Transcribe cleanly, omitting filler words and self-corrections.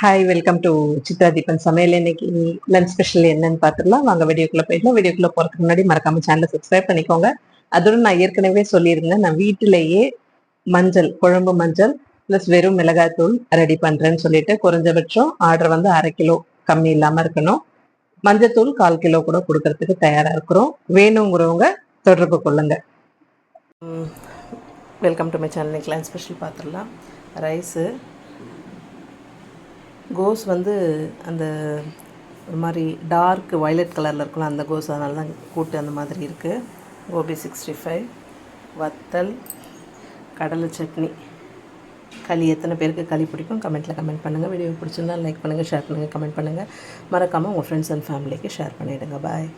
Hi welcome to Chitra Deepan சமையல். இன்னைக்கு lunch special என்னன்னு பார்த்துக்கலாம் வாங்க. வீடியோக்குள்ள போயிடலாம். வீடியோக்குள்ள போறதுக்கு முன்னாடி மறக்காம சேனலை சப்ஸ்கிரைப் பண்ணிக்கோங்க. அதோட நான் ஏற்கனவே சொல்லியிருந்தேன், நான் வீட்டிலேயே மஞ்சள், குழம்பு மஞ்சள் ப்ளஸ் வெறும் மிளகாய்த்தூள் ரெடி பண்றேன்னு சொல்லிட்டு, குறைஞ்சபட்சம் ஆர்டர் வந்து 1/2 கிலோ கம்மி இல்லாம இருக்கணும். மஞ்சத்தூள் 1/4 கிலோ கூட கொடுக்கறதுக்கு தயாரா இருக்கிறோம். வேணுங்கிறவங்க தொடர்பு கொள்ளுங்க. Welcome to my channel. இன்னைக்கு லஞ்ச் ஸ்பெஷல் பார்த்துடலாம். ரைஸு, கோஸ் வந்து அந்த ஒரு மாதிரி டார்க் வயலட் கலரில் இருக்கலாம் அந்த கோஸ், அதனால தான் கூட்டு அந்த மாதிரி இருக்குது. கோபி 65, வத்தல், கடலை சட்னி, களி. எத்தனை பேருக்கு களி பிடிக்கும் கமெண்ட்டில் கமெண்ட் பண்ணுங்கள். வீடியோ பிடிச்சிருந்தால் லைக் பண்ணுங்கள், ஷேர் பண்ணுங்கள், கமெண்ட் பண்ணுங்கள். மறக்காமல் உங்கள் ஃப்ரெண்ட்ஸ் அண்ட் ஃபேமிலிக்கு ஷேர் பண்ணிவிடுங்க. பாய்.